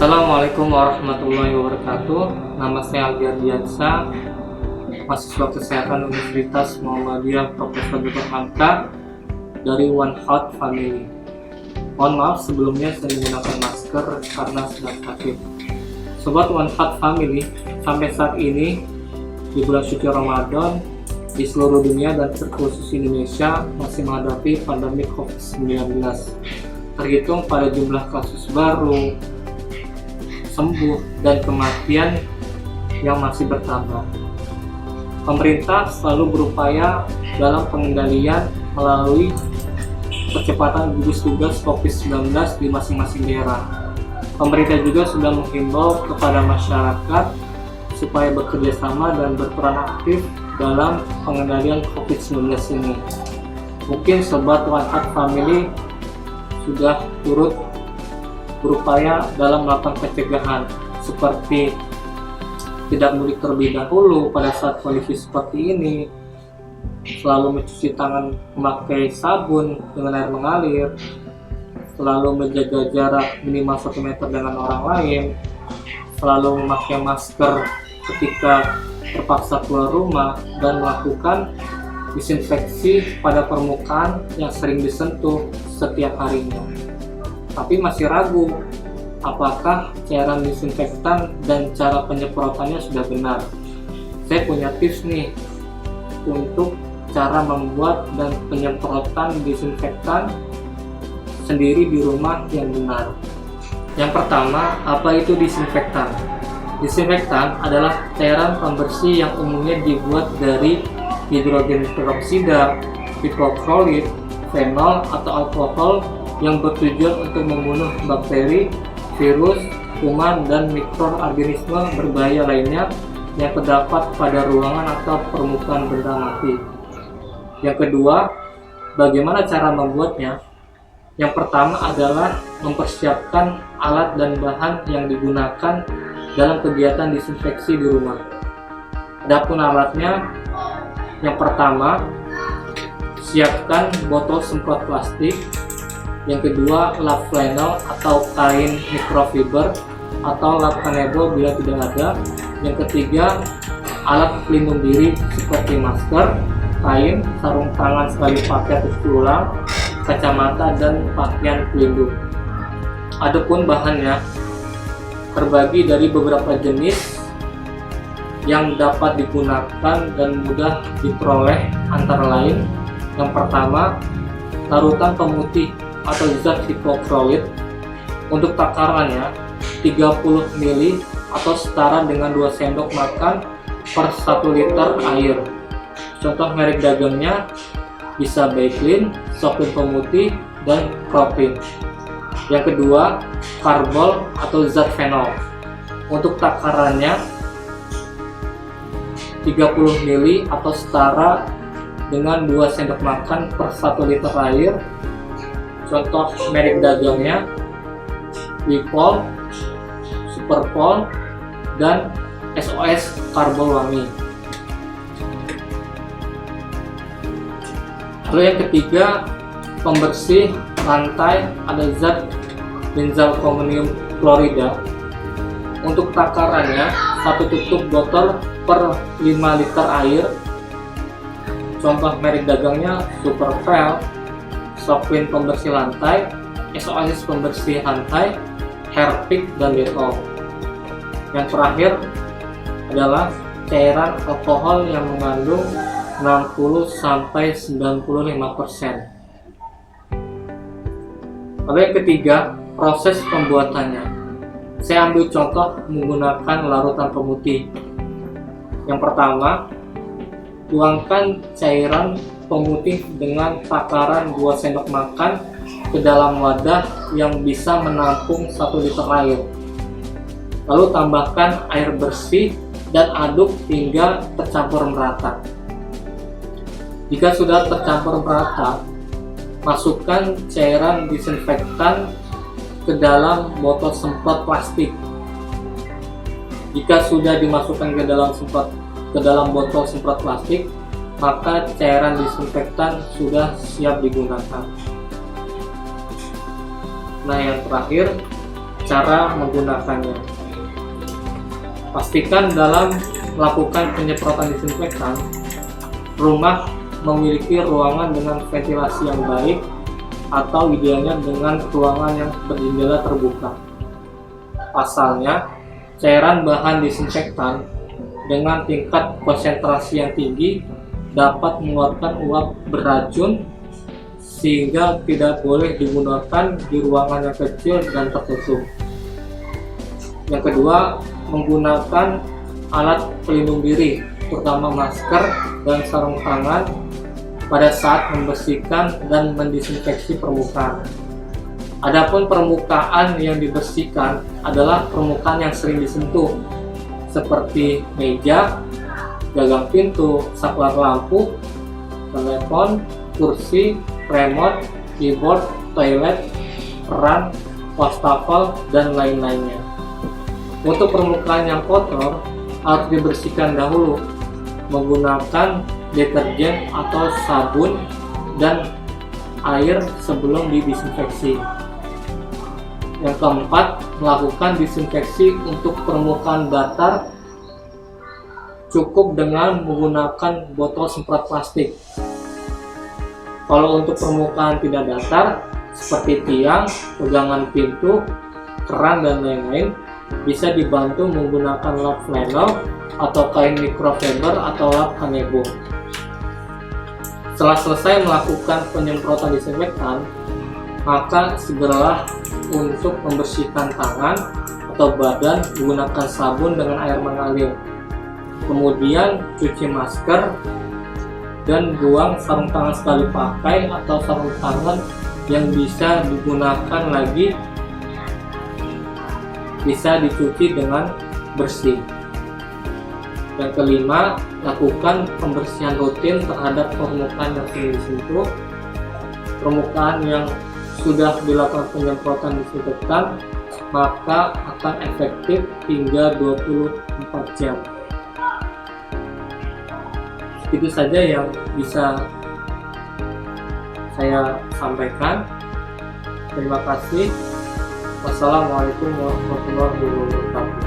Assalamualaikum warahmatullahi wabarakatuh. Nama saya Aldi Ardiansa, mahasiswa kesehatan Universitas Muhammadiyah Profesor Dr. Hamka dari One Health Family. Mohon maaf sebelumnya saya menggunakan masker karena sedang sakit. Sobat One Health Family, sampai saat ini di bulan suci Ramadan di seluruh dunia dan terkhusus Indonesia masih menghadapi pandemi COVID-19. Terhitung pada jumlah kasus baru, sembuh, dan kematian yang masih bertambah. Pemerintah selalu berupaya dalam pengendalian melalui percepatan gugus tugas COVID-19 di masing-masing daerah. Pemerintah juga sudah menghimbau kepada masyarakat supaya bekerja sama dan berperan aktif dalam pengendalian COVID-19 ini. Mungkin Sobat One Health Family sudah turut berupaya dalam melakukan pencegahan seperti tidak mudik terlebih dahulu pada saat kondisi seperti ini, selalu mencuci tangan memakai sabun dengan air mengalir, selalu menjaga jarak minimal 1 meter dengan orang lain, selalu memakai masker ketika terpaksa keluar rumah, dan melakukan disinfeksi pada permukaan yang sering disentuh setiap harinya. Tapi masih ragu apakah cairan disinfektan dan cara penyemprotannya sudah benar. Saya punya tips nih untuk cara membuat dan penyemprotan disinfektan sendiri di rumah yang benar. Yang pertama, apa itu disinfektan? Disinfektan adalah cairan pembersih yang umumnya dibuat dari hidrogen peroksida, hipoklorit, fenol atau alkohol yang bertujuan untuk membunuh bakteri, virus, kuman, dan mikroorganisme berbahaya lainnya yang terdapat pada ruangan atau permukaan benda mati. Yang kedua, bagaimana cara membuatnya? Yang pertama adalah mempersiapkan alat dan bahan yang digunakan dalam kegiatan disinfeksi di rumah. Adapun alatnya, yang pertama, siapkan botol semprot plastik. Yang kedua, lap flannel atau kain microfiber atau lap kanebo bila tidak ada. Yang ketiga, alat pelindung diri seperti masker, kain, sarung tangan sekali pakai atau ulang, kacamata, dan pakaian pelindung. Adapun bahannya terbagi dari beberapa jenis yang dapat digunakan dan mudah diperoleh, antara lain yang pertama, larutan pemutih atau zat hipoklorit. Untuk takarannya 30 ml atau setara dengan 2 sendok makan per 1 liter air. Contoh merek dagangnya bisa Baiklin, Sofin pemutih, dan Propin. Yang kedua, karbol atau zat fenol. Untuk takarannya 30 ml atau setara dengan 2 sendok makan per 1 liter air. Contoh merek dagangnya Wipol, Superpol, dan SOS Karbol Wangi. Lalu yang ketiga, pembersih lantai ada zat benzalkonium klorida. Untuk takarannya 1 tutup botol per 5 liter air. Contoh merek dagangnya Supervel, Sofin pembersih lantai, SOS pembersih lantai, Harpic, dan Dettol. Yang terakhir adalah cairan alkohol yang mengandung 60-95%. Lalu yang ketiga, proses pembuatannya. Saya ambil contoh menggunakan larutan pemutih. Yang pertama, tuangkan cairan pemutih dengan takaran 2 sendok makan ke dalam wadah yang bisa menampung 1 liter air. Lalu tambahkan air bersih dan aduk hingga tercampur merata. Jika sudah tercampur merata, masukkan cairan disinfektan ke dalam botol semprot plastik. Jika sudah dimasukkan ke dalam botol semprot plastik, maka cairan disinfektan sudah siap digunakan. Nah, yang terakhir, Cara menggunakannya: pastikan dalam melakukan penyemprotan disinfektan, rumah memiliki ruangan dengan ventilasi yang baik atau idealnya dengan ruangan yang berjendela terbuka. Pasalnya, cairan bahan disinfektan dengan tingkat konsentrasi yang tinggi dapat mengeluarkan uap beracun, sehingga tidak boleh digunakan di ruangan yang kecil dan tertutup. Yang kedua, menggunakan alat pelindung diri, terutama masker dan sarung tangan pada saat membersihkan dan mendisinfeksi permukaan. Adapun permukaan yang dibersihkan adalah permukaan yang sering disentuh, seperti meja, gagang pintu, saklar lampu, telepon, kursi, remote, keyboard, toilet, keran, wastafel, dan lain-lainnya. Untuk permukaan yang kotor harus dibersihkan dahulu menggunakan deterjen atau sabun dan air sebelum didisinfeksi. Yang keempat, melakukan disinfeksi untuk permukaan datar cukup dengan menggunakan botol semprot plastik. Kalau untuk permukaan tidak datar seperti tiang, pegangan pintu, keran, dan lain-lain, bisa dibantu menggunakan lap flannel atau kain microfiber atau lap kanebo. Setelah selesai melakukan penyemprotan disinfektan, maka segeralah untuk membersihkan tangan atau badan menggunakan sabun dengan air mengalir. Kemudian cuci masker dan buang sarung tangan sekali pakai atau sarung tangan yang bisa digunakan lagi, bisa dicuci dengan bersih. Yang kelima, lakukan pembersihan rutin terhadap permukaan yang sering disentuh. Permukaan yang sudah dilakukan penyemprotan disinfektan maka akan efektif hingga 24 jam. Itu saja yang bisa saya sampaikan. Terima kasih. Wassalamualaikum warahmatullahi wabarakatuh.